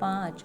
5,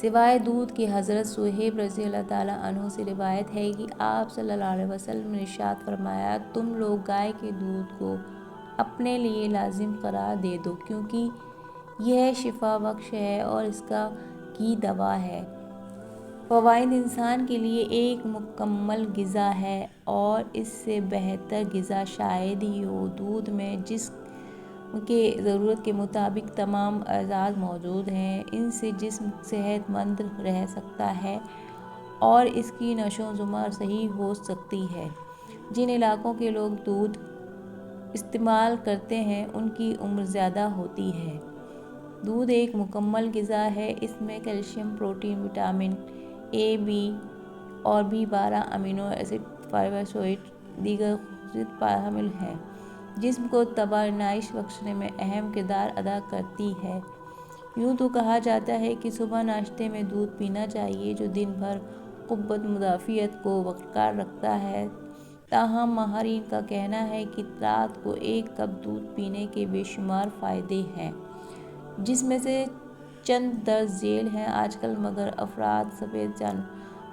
سوائے دودھ کے حضرت صہیب رضی اللہ تعالیٰ عنہ سے روایت ہے کہ آپ صلی اللہ علیہ وسلم نے ارشاد فرمایا، تم لوگ گائے کے دودھ کو اپنے لیے لازم قرار دے دو، کیونکہ یہ شفا بخش ہے اور اس کا گھی دوا ہے۔ فوائد: انسان کے لیے ایک مکمل غذا ہے اور اس سے بہتر غذا شاید ہی ہو۔ دودھ میں جسم کے ضرورت کے مطابق تمام اعضاء موجود ہیں۔ ان سے جسم صحت مند رہ سکتا ہے اور اس کی نشو و نما صحیح ہو سکتی ہے۔ جن علاقوں کے لوگ دودھ استعمال کرتے ہیں ان کی عمر زیادہ ہوتی ہے۔ دودھ ایک مکمل غذا ہے۔ اس میں calcium, protein, vitamin A, B اور B12 امینو ایسڈ، فائبر، دیگر خصوصیات حامل ہے۔ جسم کو توانائی بخشنے میں اہم کردار ادا کرتی ہے۔ یوں تو کہا جاتا ہے کہ صبح ناشتے میں دودھ پینا چاہیے، جو دن بھر قوت مدافعت کو برقرار رکھتا ہے۔ تاہم ماہرین کا کہنا ہے کہ رات کو ایک کپ دودھ پینے کے بے شمار فائدے ہیں، جس میں سے چند درج ذیل ہیں۔ آج کل مگر افراد سمیت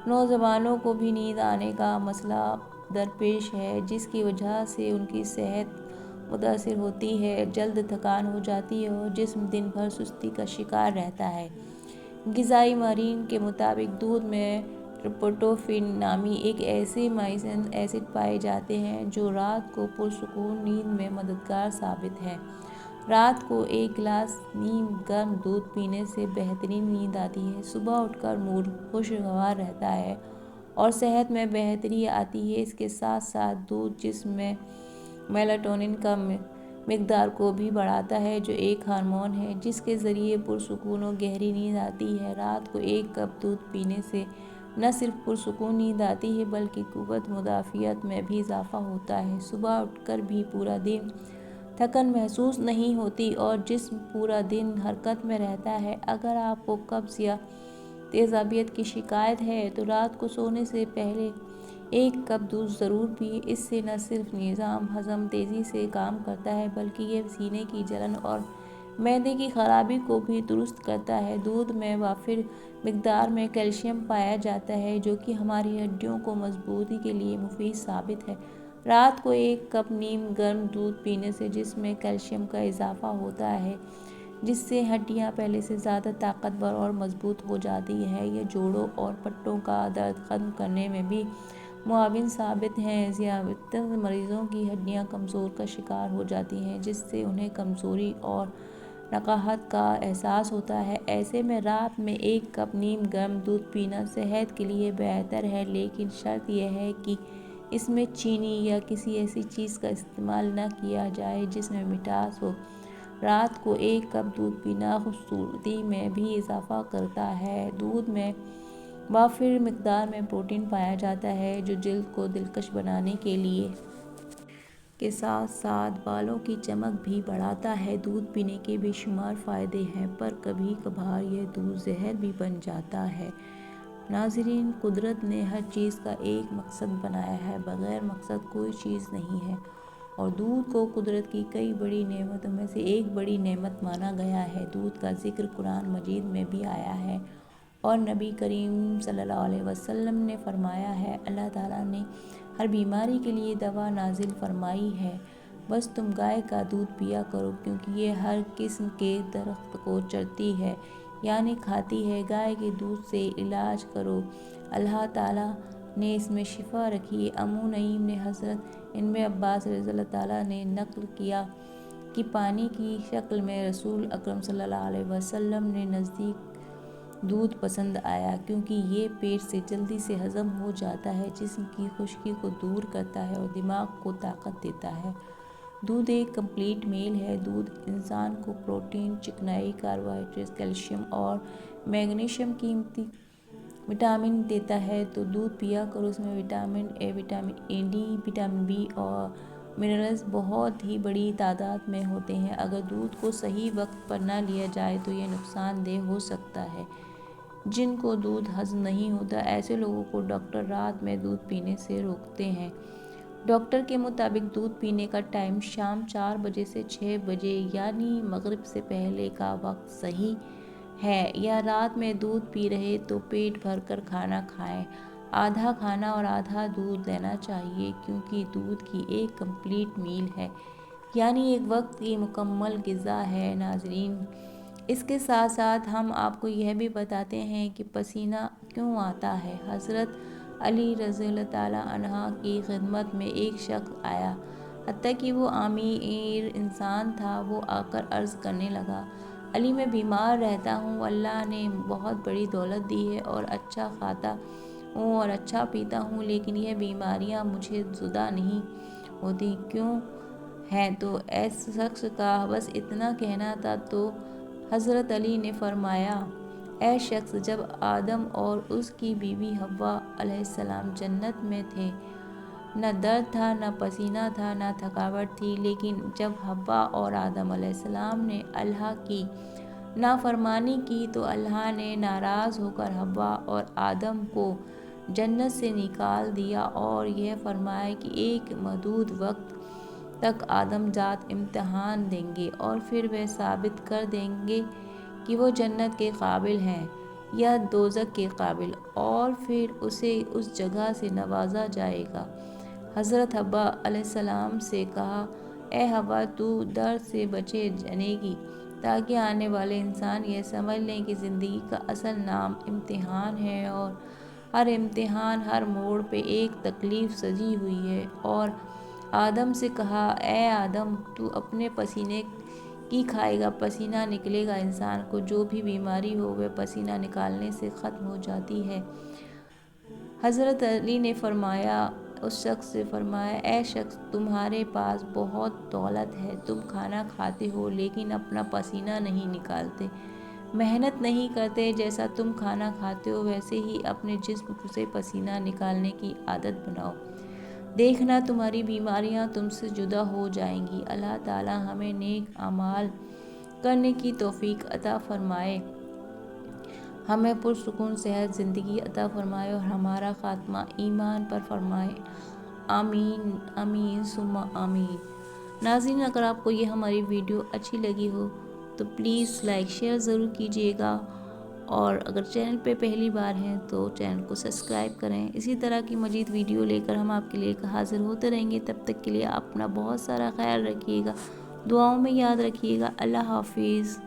نوجوانوں کو بھی نیند آنے کا مسئلہ درپیش ہے، جس کی وجہ سے ان کی صحت متاثر ہوتی ہے، جلد تھکان ہو جاتی ہے اور جسم دن بھر سستی کا شکار رہتا ہے۔ غذائی ماہرین کے مطابق دودھ میں ٹریپٹوفین نامی ایک ایسے امینو ایسڈ پائے جاتے ہیں جو رات کو پرسکون نیند میں مددگار ثابت ہے۔ رات کو ایک گلاس نیم گرم دودھ پینے سے بہترین نیند آتی ہے، صبح اٹھ کر موڈ خوشگوار رہتا ہے اور صحت میں بہتری آتی ہے۔ اس کے ساتھ ساتھ دودھ جسم میں میلاٹونن کا مقدار کو بھی بڑھاتا ہے، جو ایک ہارمون ہے جس کے ذریعے پرسکون و گہری نیند آتی ہے۔ رات کو ایک کپ دودھ پینے سے نہ صرف پرسکون نیند آتی ہے بلکہ قوت مدافعت میں بھی اضافہ ہوتا ہے۔ صبح اٹھ کر بھی پورا دن تھکن محسوس نہیں ہوتی اور جسم پورا دن حرکت میں رہتا ہے۔ اگر آپ کو قبض یا تیزابیت کی شکایت ہے تو رات کو سونے سے پہلے ایک کپ دودھ ضرور پئیں۔ اس سے نہ صرف نظام ہضم تیزی سے کام کرتا ہے بلکہ یہ سینے کی جلن اور معدے کی خرابی کو بھی درست کرتا ہے۔ دودھ میں وافر مقدار میں کیلشیم پایا جاتا ہے، جو کہ ہماری ہڈیوں کی مضبوطی کے لیے مفید ثابت ہے۔ رات کو ایک کپ نیم گرم دودھ پینے سے جسم میں کیلشیم کا اضافہ ہوتا ہے، جس سے ہڈیاں پہلے سے زیادہ طاقتور اور مضبوط ہو جاتی ہیں۔ یہ جوڑوں اور پٹوں کا درد ختم کرنے میں بھی معاون ثابت ہے۔ ذیابیطس مریضوں کی ہڈیاں کمزوری کا شکار ہو جاتی ہیں، جس سے انہیں کمزوری اور نقاہت کا احساس ہوتا ہے۔ ایسے میں رات میں ایک کپ نیم گرم دودھ پینا صحت کے لیے بہتر ہے، لیکن شرط یہ ہے کہ اس میں چینی یا کسی ایسی چیز کا استعمال نہ کیا جائے جس میں مٹھاس ہو۔ رات کو ایک کپ دودھ پینا خوبصورتی میں بھی اضافہ کرتا ہے۔ دودھ میں وافر مقدار میں پروٹین پایا جاتا ہے، جو جلد کو دلکش بنانے کے ساتھ ساتھ بالوں کی چمک بھی بڑھاتا ہے۔ دودھ پینے کے بے شمار فائدے ہیں، پر کبھی کبھار یہ دودھ زہر بھی بن جاتا ہے۔ ناظرین، قدرت نے ہر چیز کا ایک مقصد بنایا ہے، بغیر مقصد کوئی چیز نہیں ہے، اور دودھ کو قدرت کی کئی بڑی نعمتوں میں سے ایک بڑی نعمت مانا گیا ہے۔ دودھ کا ذکر قرآن مجید میں بھی آیا ہے اور نبی کریم صلی اللہ علیہ وسلم نے فرمایا ہے، اللہ تعالیٰ نے ہر بیماری کے لیے دوا نازل فرمائی ہے، بس تم گائے کا دودھ پیا کرو، کیونکہ یہ ہر قسم کے درخت کو چرتی ہے، یعنی کھاتی ہے۔ گائے کے دودھ سے علاج کرو، اللہ تعالیٰ نے اس میں شفا رکھی ہے۔ ام نعیم نے حضرت ابن عباس رضی اللہ تعالیٰ نے نقل کیا کہ پانی کی شکل میں رسول اکرم صلی اللہ علیہ وسلم کے نزدیک دودھ پسند آیا، کیونکہ یہ پیٹ سے جلدی سے ہضم ہو جاتا ہے، جسم کی خشکی کو دور کرتا ہے اور دماغ کو طاقت دیتا ہے۔ دودھ ایک کمپلیٹ میل ہے۔ دودھ انسان کو پروٹین، چکنائی، کاربوہائیڈریٹ، کیلشیم اور میگنیشیم قیمتی وٹامن دیتا ہے، تو دودھ پیا کرو۔ اس میں vitamin A, vitamin D, vitamin B اور منرلز بہت ہی بڑی تعداد میں ہوتے ہیں۔ اگر دودھ کو صحیح وقت پر نہ لیا جائے تو یہ نقصان دہ ہو سکتا ہے۔ جن کو دودھ ہضم نہیں ہوتا، ایسے لوگوں کو ڈاکٹر رات میں دودھ پینے سے روکتے ہیں۔ ڈاکٹر کے مطابق دودھ پینے کا ٹائم شام 4 بجے سے 6 بجے، یعنی مغرب سے پہلے کا وقت صحیح ہے یا رات میں دودھ پی رہے تو پیٹ بھر کر کھانا کھائیں، آدھا کھانا اور آدھا دودھ لینا چاہیے، کیونکہ دودھ کی ایک کمپلیٹ میل ہے، یعنی ایک وقت کی مکمل غذا ہے۔ ناظرین، اس کے ساتھ ساتھ ہم آپ کو یہ بھی بتاتے ہیں کہ پسینہ کیوں آتا ہے۔ حضرت علی رضی اللہ تعالیٰ عنہ کی خدمت میں ایک شخص آیا، حتیٰ کہ وہ امیر انسان تھا۔ وہ آ کر عرض کرنے لگا، علی، میں بیمار رہتا ہوں، اللہ نے بہت بڑی دولت دی ہے اور اچھا کھاتا ہوں اور اچھا پیتا ہوں، لیکن یہ بیماریاں مجھے زدہ نہیں ہوتی، کیوں ہیں؟ تو ایس شخص کا بس اتنا کہنا تھا تو حضرت علی نے فرمایا، اے شخص، جب آدم اور اس کی بیوی حوا علیہ السلام جنت میں تھے، نہ درد تھا، نہ پسینہ تھا، نہ تھکاوٹ تھی، لیکن جب حوا اور آدم علیہ السلام نے اللہ کی نافرمانی کی تو اللہ نے ناراض ہو کر حوا اور آدم کو جنت سے نکال دیا اور یہ فرمایا کہ ایک محدود وقت تک آدم ذات امتحان دیں گے اور پھر وہ ثابت کر دیں گے کہ وہ جنت کے قابل ہیں یا دوزخ کے قابل، اور پھر اسے اس جگہ سے نوازا جائے گا۔ حضرت حوا علیہ السلام سے کہا، اے حوا، تو درد سے بچے جانے گی، تاکہ آنے والے انسان یہ سمجھ لیں کہ زندگی کا اصل نام امتحان ہے اور ہر امتحان ہر موڑ پہ ایک تکلیف سجی ہوئی ہے۔ اور آدم سے کہا، اے آدم، تو اپنے پسینے کی کھائے گا، پسینہ نکلے گا، انسان کو جو بھی بیماری ہو وہ پسینہ نکالنے سے ختم ہو جاتی ہے۔ حضرت علی نے اس شخص سے فرمایا، اے شخص، تمہارے پاس بہت دولت ہے، تم کھانا کھاتے ہو لیکن اپنا پسینہ نہیں نکالتے، محنت نہیں کرتے، جیسا تم کھانا کھاتے ہو ویسے ہی اپنے جسم سے پسینہ نکالنے کی عادت بناؤ، دیکھنا تمہاری بیماریاں تم سے جدا ہو جائیں گی۔ اللہ تعالیٰ ہمیں نیک اعمال کرنے کی توفیق عطا فرمائے، ہمیں پرسکون صحت زندگی عطا فرمائے اور ہمارا خاتمہ ایمان پر فرمائے، آمین آمین ثم آمین۔ ناظرین، اگر آپ کو یہ ہماری ویڈیو اچھی لگی ہو تو پلیز لائک شیئر ضرور کیجیے گا، اور اگر چینل پہ پہلی بار ہیں تو چینل کو سبسکرائب کریں۔ اسی طرح کی مزید ویڈیو لے کر ہم آپ کے لیے حاضر ہوتے رہیں گے، تب تک کے لیے اپنا بہت سارا خیال رکھیے گا، دعاؤں میں یاد رکھیے گا۔ اللہ حافظ۔